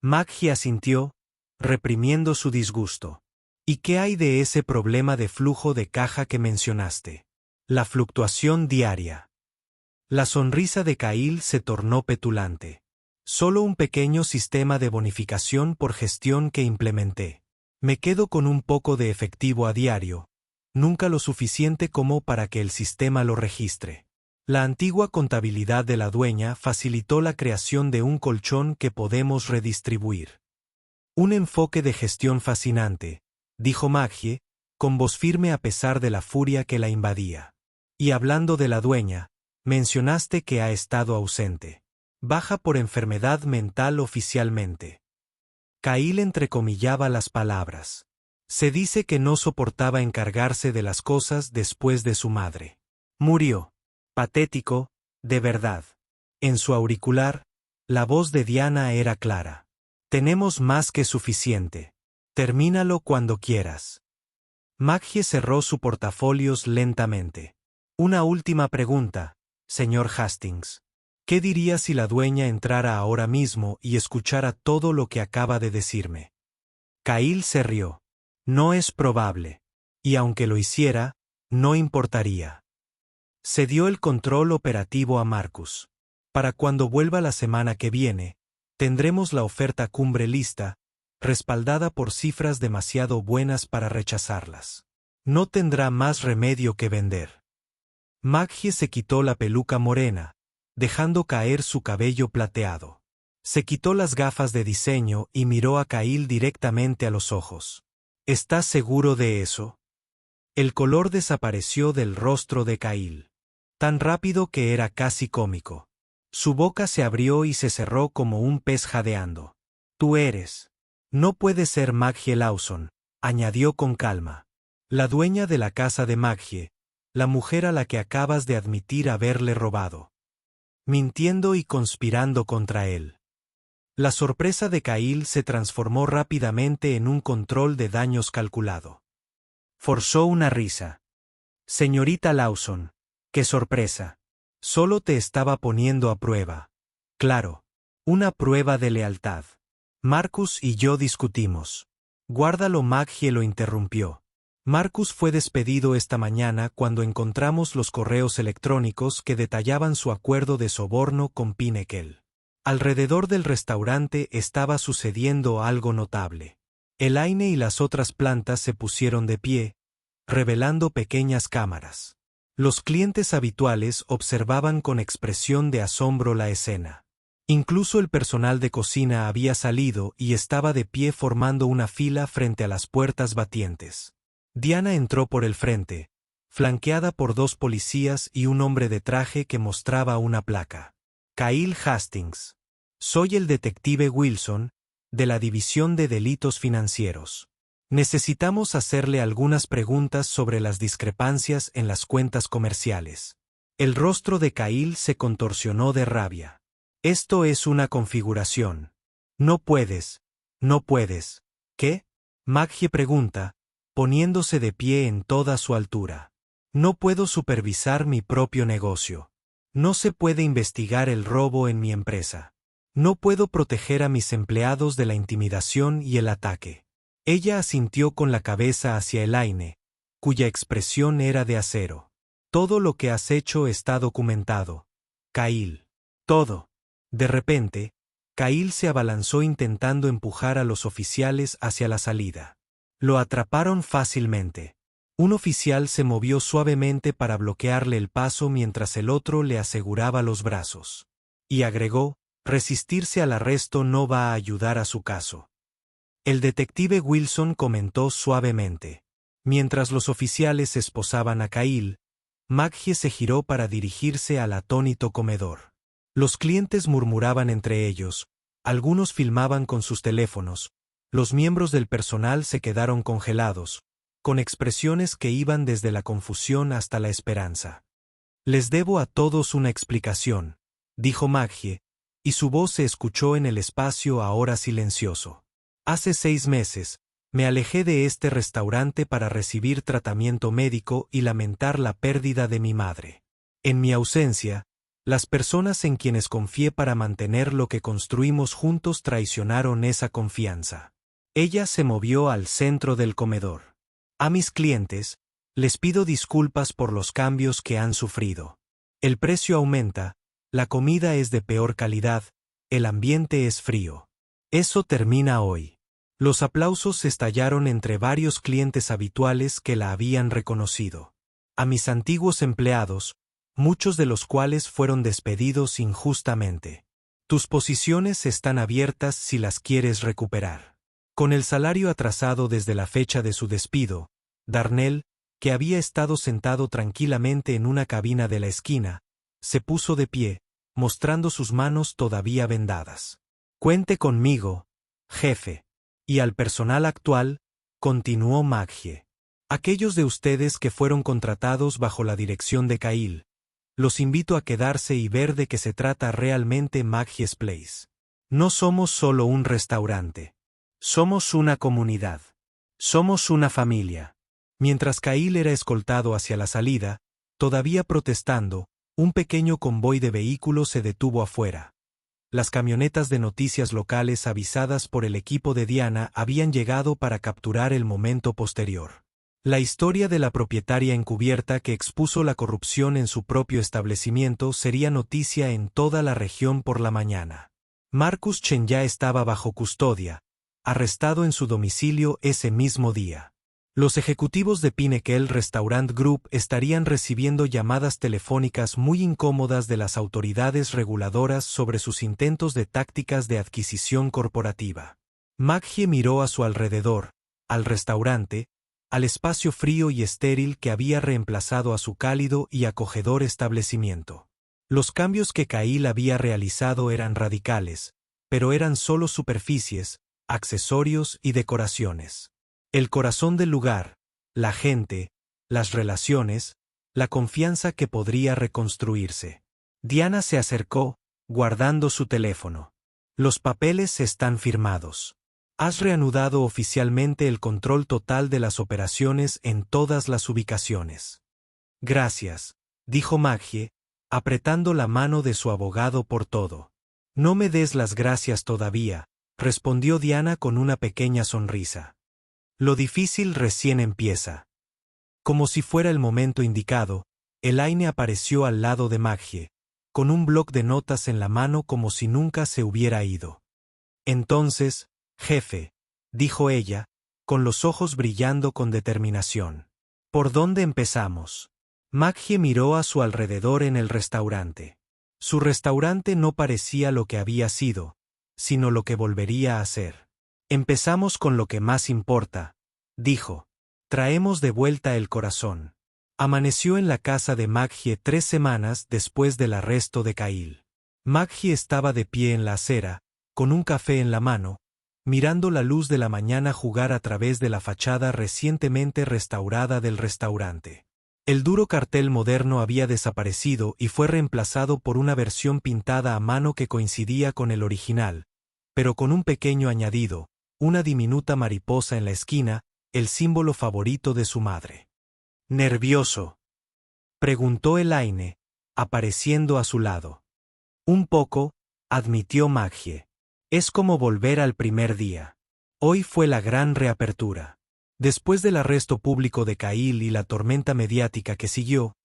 Maggie asintió, reprimiendo su disgusto. ¿Y qué hay de ese problema de flujo de caja que mencionaste? La fluctuación diaria. La sonrisa de Kyle se tornó petulante. Solo un pequeño sistema de bonificación por gestión que implementé. Me quedo con un poco de efectivo a diario, nunca lo suficiente como para que el sistema lo registre. La antigua contabilidad de la dueña facilitó la creación de un colchón que podemos redistribuir. Un enfoque de gestión fascinante, dijo Maggie, con voz firme a pesar de la furia que la invadía. Y hablando de la dueña, mencionaste que ha estado ausente. Baja por enfermedad mental oficialmente. Kyle entrecomillaba las palabras. Se dice que no soportaba encargarse de las cosas después de su madre. Murió. Patético, de verdad. En su auricular, la voz de Diana era clara. Tenemos más que suficiente. Termínalo cuando quieras. Maggie cerró su portafolios lentamente. Una última pregunta, señor Hastings. ¿Qué diría si la dueña entrara ahora mismo y escuchara todo lo que acaba de decirme? Kyle se rió. No es probable. Y aunque lo hiciera, no importaría. Cedió el control operativo a Marcus. Para cuando vuelva la semana que viene, tendremos la oferta cumbre lista, respaldada por cifras demasiado buenas para rechazarlas. No tendrá más remedio que vender. Maggie se quitó la peluca morena, dejando caer su cabello plateado. Se quitó las gafas de diseño y miró a Kyle directamente a los ojos. ¿Estás seguro de eso? El color desapareció del rostro de Kyle. Tan rápido que era casi cómico. Su boca se abrió y se cerró como un pez jadeando. Tú eres. No puede ser Maggie Lawson, añadió con calma. La dueña de la casa de Maggie, la mujer a la que acabas de admitir haberle robado. Mintiendo y conspirando contra él. La sorpresa de Kyle se transformó rápidamente en un control de daños calculado. Forzó una risa. Señorita Lawson, qué sorpresa. Solo te estaba poniendo a prueba. Claro, una prueba de lealtad. Marcus y yo discutimos. Guárdalo, Maggie lo interrumpió. Marcus fue despedido esta mañana cuando encontramos los correos electrónicos que detallaban su acuerdo de soborno con Pinnacle. Alrededor del restaurante estaba sucediendo algo notable. Elaine y las otras plantas se pusieron de pie, revelando pequeñas cámaras. Los clientes habituales observaban con expresión de asombro la escena. Incluso el personal de cocina había salido y estaba de pie formando una fila frente a las puertas batientes. Diana entró por el frente, flanqueada por 2 policías y un hombre de traje que mostraba una placa. Kyle Hastings. Soy el detective Wilson, de la División de Delitos Financieros. Necesitamos hacerle algunas preguntas sobre las discrepancias en las cuentas comerciales. El rostro de Kyle se contorsionó de rabia. Esto es una configuración. No puedes. ¿Qué? Maggie pregunta, poniéndose de pie en toda su altura. No puedo supervisar mi propio negocio. No se puede investigar el robo en mi empresa. No puedo proteger a mis empleados de la intimidación y el ataque. Ella asintió con la cabeza hacia Elaine, cuya expresión era de acero. Todo lo que has hecho está documentado. Kyle. Todo. De repente, Kyle se abalanzó intentando empujar a los oficiales hacia la salida. Lo atraparon fácilmente. Un oficial se movió suavemente para bloquearle el paso mientras el otro le aseguraba los brazos. Y agregó, resistirse al arresto no va a ayudar a su caso. El detective Wilson comentó suavemente. Mientras los oficiales esposaban a Kyle, Maggie se giró para dirigirse al atónito comedor. Los clientes murmuraban entre ellos, algunos filmaban con sus teléfonos, los miembros del personal se quedaron congelados, con expresiones que iban desde la confusión hasta la esperanza. Les debo a todos una explicación, dijo Maggie, y su voz se escuchó en el espacio ahora silencioso. Hace 6 meses, me alejé de este restaurante para recibir tratamiento médico y lamentar la pérdida de mi madre. En mi ausencia, las personas en quienes confié para mantener lo que construimos juntos traicionaron esa confianza. Ella se movió al centro del comedor. A mis clientes, les pido disculpas por los cambios que han sufrido. El precio aumenta, la comida es de peor calidad, el ambiente es frío. Eso termina hoy. Los aplausos estallaron entre varios clientes habituales que la habían reconocido. A mis antiguos empleados, muchos de los cuales fueron despedidos injustamente. Tus posiciones están abiertas si las quieres recuperar. Con el salario atrasado desde la fecha de su despido, Darnell, que había estado sentado tranquilamente en una cabina de la esquina, se puso de pie, mostrando sus manos todavía vendadas. Cuente conmigo, jefe. Y al personal actual, continuó Maggie. Aquellos de ustedes que fueron contratados bajo la dirección de Kyle, los invito a quedarse y ver de qué se trata realmente Maggie's Place. No somos solo un restaurante. Somos una comunidad. Somos una familia. Mientras Kyle era escoltado hacia la salida, todavía protestando, un pequeño convoy de vehículos se detuvo afuera. Las camionetas de noticias locales avisadas por el equipo de Diana habían llegado para capturar el momento posterior. La historia de la propietaria encubierta que expuso la corrupción en su propio establecimiento sería noticia en toda la región por la mañana. Marcus Chen ya estaba bajo custodia, arrestado en su domicilio ese mismo día. Los ejecutivos de Pinnacle Restaurant Group estarían recibiendo llamadas telefónicas muy incómodas de las autoridades reguladoras sobre sus intentos de tácticas de adquisición corporativa. Maggie miró a su alrededor, al restaurante, al espacio frío y estéril que había reemplazado a su cálido y acogedor establecimiento. Los cambios que Kyle había realizado eran radicales, pero eran solo superficies, accesorios y decoraciones. El corazón del lugar, la gente, las relaciones, la confianza que podría reconstruirse. Diana se acercó, guardando su teléfono. Los papeles están firmados. Has reanudado oficialmente el control total de las operaciones en todas las ubicaciones. Gracias, dijo Maggie, apretando la mano de su abogado por todo. No me des las gracias todavía, respondió Diana con una pequeña sonrisa. Lo difícil recién empieza. Como si fuera el momento indicado, Elaine apareció al lado de Maggie, con un bloc de notas en la mano como si nunca se hubiera ido. Entonces, jefe, dijo ella, con los ojos brillando con determinación. ¿Por dónde empezamos? Maggie miró a su alrededor en el restaurante. Su restaurante no parecía lo que había sido, sino lo que volvería a ser. Empezamos con lo que más importa, dijo. Traemos de vuelta el corazón. Amaneció en la casa de Maggie 3 semanas después del arresto de Kyle. Maggie estaba de pie en la acera, con un café en la mano, mirando la luz de la mañana jugar a través de la fachada recientemente restaurada del restaurante. El duro cartel moderno había desaparecido y fue reemplazado por una versión pintada a mano que coincidía con el original, pero con un pequeño añadido, una diminuta mariposa en la esquina, el símbolo favorito de su madre. ¿Nervioso?, preguntó Elaine, apareciendo a su lado. Un poco, admitió Maggie. Es como volver al primer día. Hoy fue la gran reapertura. Después del arresto público de Kyle y la tormenta mediática que siguió,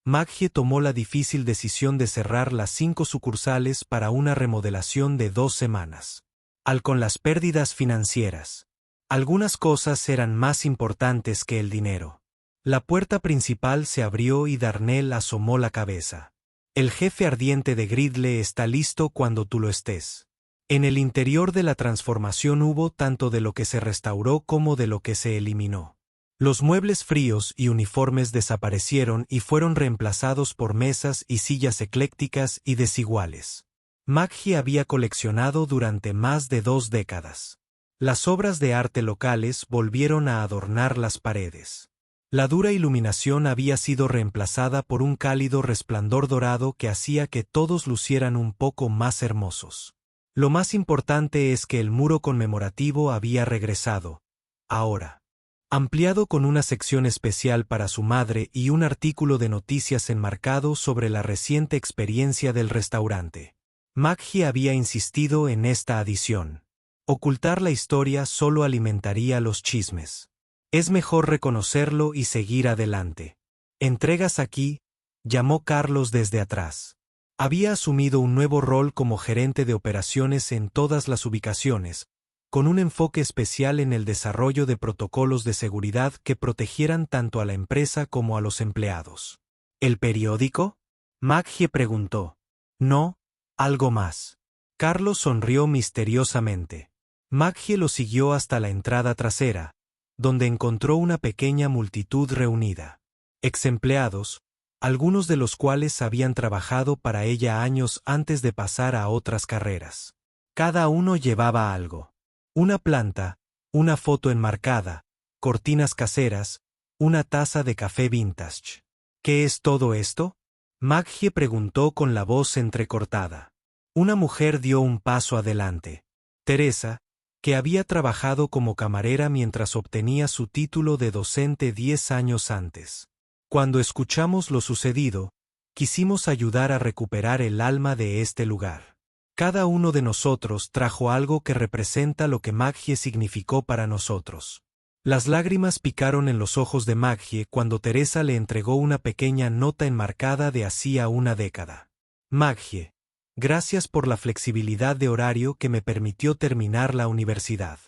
Maggie tomó la difícil decisión de cerrar las 5 sucursales para una remodelación de 2 semanas. Con las pérdidas financieras, algunas cosas eran más importantes que el dinero. La puerta principal se abrió y Darnell asomó la cabeza. El jefe ardiente de Gridley está listo cuando tú lo estés. En el interior de la transformación hubo tanto de lo que se restauró como de lo que se eliminó. Los muebles fríos y uniformes desaparecieron y fueron reemplazados por mesas y sillas eclécticas y desiguales. Maggie había coleccionado durante más de 2 décadas. Las obras de arte locales volvieron a adornar las paredes. La dura iluminación había sido reemplazada por un cálido resplandor dorado que hacía que todos lucieran un poco más hermosos. Lo más importante es que el muro conmemorativo había regresado, ahora. Ampliado con una sección especial para su madre y un artículo de noticias enmarcado sobre la reciente experiencia del restaurante. Maggie había insistido en esta adición. Ocultar la historia solo alimentaría los chismes. Es mejor reconocerlo y seguir adelante. ¿Entregas aquí?, llamó Carlos desde atrás. Había asumido un nuevo rol como gerente de operaciones en todas las ubicaciones, con un enfoque especial en el desarrollo de protocolos de seguridad que protegieran tanto a la empresa como a los empleados. ¿El periódico?, Maggie preguntó. No, algo más. Carlos sonrió misteriosamente. Maggie lo siguió hasta la entrada trasera, donde encontró una pequeña multitud reunida. Exempleados, algunos de los cuales habían trabajado para ella años antes de pasar a otras carreras. Cada uno llevaba algo. Una planta, una foto enmarcada, cortinas caseras, una taza de café vintage. ¿Qué es todo esto?, Maggie preguntó con la voz entrecortada. Una mujer dio un paso adelante. Teresa, que había trabajado como camarera mientras obtenía su título de docente 10 años antes. Cuando escuchamos lo sucedido, quisimos ayudar a recuperar el alma de este lugar. Cada uno de nosotros trajo algo que representa lo que Maggie significó para nosotros. Las lágrimas picaron en los ojos de Maggie cuando Teresa le entregó una pequeña nota enmarcada de hacía una década. Maggie, gracias por la flexibilidad de horario que me permitió terminar la universidad.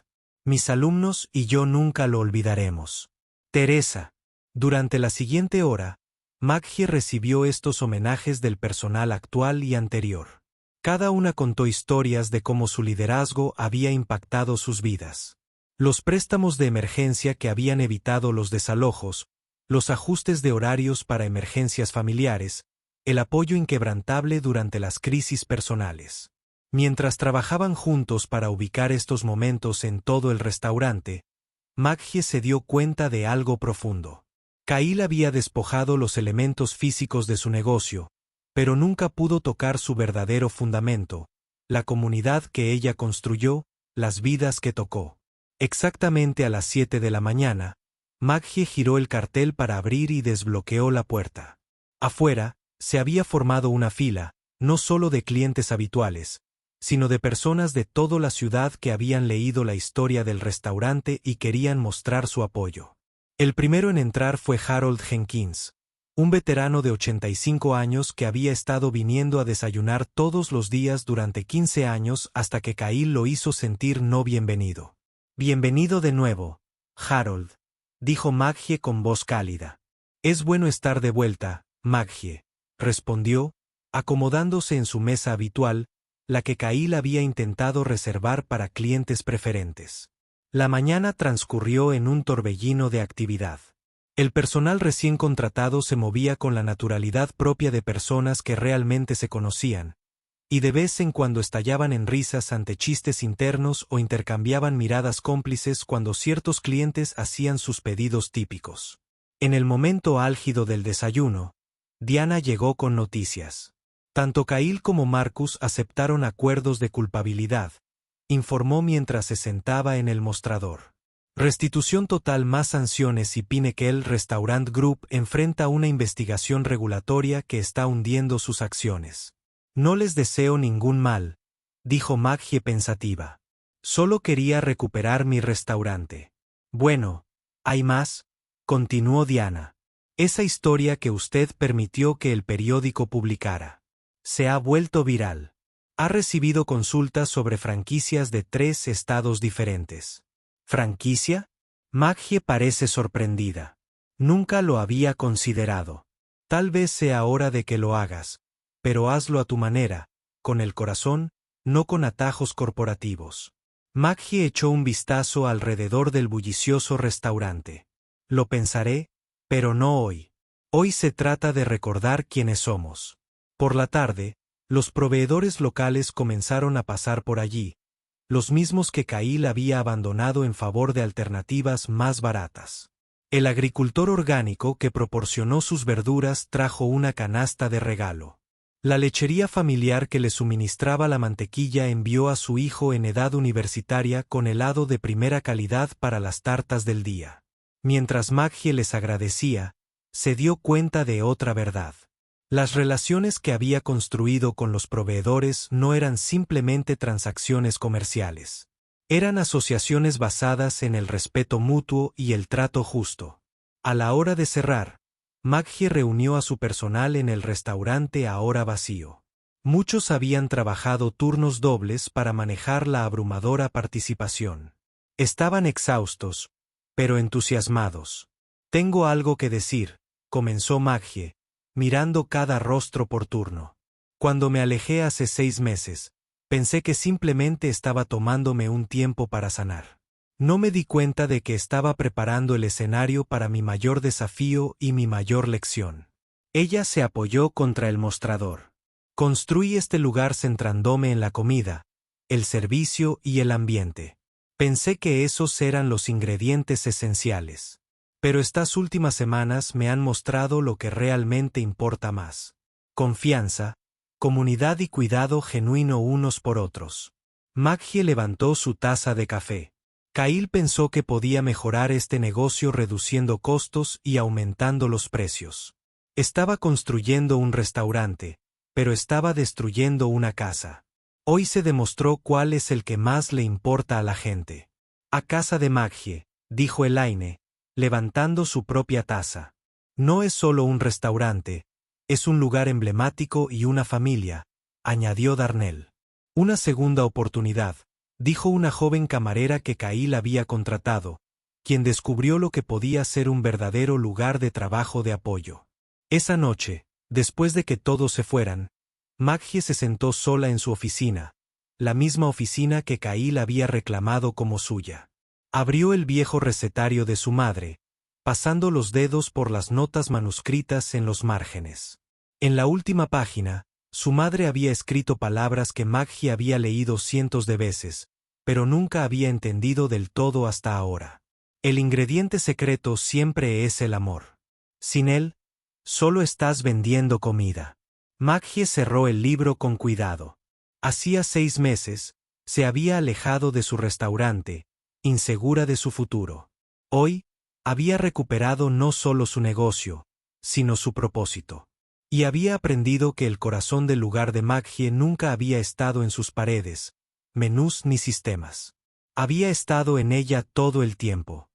Mis alumnos y yo nunca lo olvidaremos. Teresa. Durante la siguiente hora, Maggie recibió estos homenajes del personal actual y anterior. Cada una contó historias de cómo su liderazgo había impactado sus vidas. Los préstamos de emergencia que habían evitado los desalojos, los ajustes de horarios para emergencias familiares, el apoyo inquebrantable durante las crisis personales. Mientras trabajaban juntos para ubicar estos momentos en todo el restaurante, Maggie se dio cuenta de algo profundo. Kyle había despojado los elementos físicos de su negocio, pero nunca pudo tocar su verdadero fundamento, la comunidad que ella construyó, las vidas que tocó. Exactamente a las 7 de la mañana, Maggie giró el cartel para abrir y desbloqueó la puerta. Afuera, se había formado una fila, no solo de clientes habituales, sino de personas de toda la ciudad que habían leído la historia del restaurante y querían mostrar su apoyo. El primero en entrar fue Harold Jenkins, un veterano de 85 años que había estado viniendo a desayunar todos los días durante 15 años hasta que Kyle lo hizo sentir no bienvenido. «Bienvenido de nuevo, Harold», dijo Maggie con voz cálida. «Es bueno estar de vuelta, Maggie», respondió, acomodándose en su mesa habitual, la que Kyle había intentado reservar para clientes preferentes. La mañana transcurrió en un torbellino de actividad. El personal recién contratado se movía con la naturalidad propia de personas que realmente se conocían, y de vez en cuando estallaban en risas ante chistes internos o intercambiaban miradas cómplices cuando ciertos clientes hacían sus pedidos típicos. En el momento álgido del desayuno, Diana llegó con noticias. Tanto Kyle como Marcus aceptaron acuerdos de culpabilidad, informó mientras se sentaba en el mostrador. Restitución total más sanciones y Pinnacle Restaurant Group enfrenta una investigación regulatoria que está hundiendo sus acciones. No les deseo ningún mal, dijo Maggie pensativa. Solo quería recuperar mi restaurante. Bueno, ¿hay más?, continuó Diana. Esa historia que usted permitió que el periódico publicara. Se ha vuelto viral. Ha recibido consultas sobre franquicias de 3 estados diferentes. ¿Franquicia? Maggie parece sorprendida. Nunca lo había considerado. Tal vez sea hora de que lo hagas, pero hazlo a tu manera, con el corazón, no con atajos corporativos. Maggie echó un vistazo alrededor del bullicioso restaurante. Lo pensaré, pero no hoy. Hoy se trata de recordar quiénes somos. Por la tarde, los proveedores locales comenzaron a pasar por allí, los mismos que Kyle había abandonado en favor de alternativas más baratas. El agricultor orgánico que proporcionó sus verduras trajo una canasta de regalo. La lechería familiar que le suministraba la mantequilla envió a su hijo en edad universitaria con helado de primera calidad para las tartas del día. Mientras Maggie les agradecía, se dio cuenta de otra verdad. Las relaciones que había construido con los proveedores no eran simplemente transacciones comerciales. Eran asociaciones basadas en el respeto mutuo y el trato justo. A la hora de cerrar, Maggie reunió a su personal en el restaurante ahora vacío. Muchos habían trabajado turnos dobles para manejar la abrumadora participación. Estaban exhaustos, pero entusiasmados. «Tengo algo que decir», comenzó Maggie, mirando cada rostro por turno. «Cuando me alejé hace 6 meses, pensé que simplemente estaba tomándome un tiempo para sanar. No me di cuenta de que estaba preparando el escenario para mi mayor desafío y mi mayor lección». Ella se apoyó contra el mostrador. «Construí este lugar centrándome en la comida, el servicio y el ambiente. Pensé que esos eran los ingredientes esenciales. Pero estas últimas semanas me han mostrado lo que realmente importa más. Confianza, comunidad y cuidado genuino unos por otros». Maggie levantó su taza de café. Kyle pensó que podía mejorar este negocio reduciendo costos y aumentando los precios. Estaba construyendo un restaurante, pero estaba destruyendo una casa. Hoy se demostró cuál es el que más le importa a la gente. «A casa de Maggie», dijo Elaine, levantando su propia taza. «No es solo un restaurante, es un lugar emblemático y una familia», añadió Darnell. «Una segunda oportunidad», dijo una joven camarera que Kyle había contratado, quien descubrió lo que podía ser un verdadero lugar de trabajo de apoyo. Esa noche, después de que todos se fueran, Maggie se sentó sola en su oficina, la misma oficina que Kyle había reclamado como suya. Abrió el viejo recetario de su madre, pasando los dedos por las notas manuscritas en los márgenes. En la última página, su madre había escrito palabras que Maggie había leído cientos de veces, pero nunca había entendido del todo hasta ahora. El ingrediente secreto siempre es el amor. Sin él, solo estás vendiendo comida. Maggie cerró el libro con cuidado. Hacía 6 meses, se había alejado de su restaurante, insegura de su futuro. Hoy, había recuperado no solo su negocio, sino su propósito. Y había aprendido que el corazón del lugar de Maggie nunca había estado en sus paredes, menús ni sistemas. Había estado en ella todo el tiempo.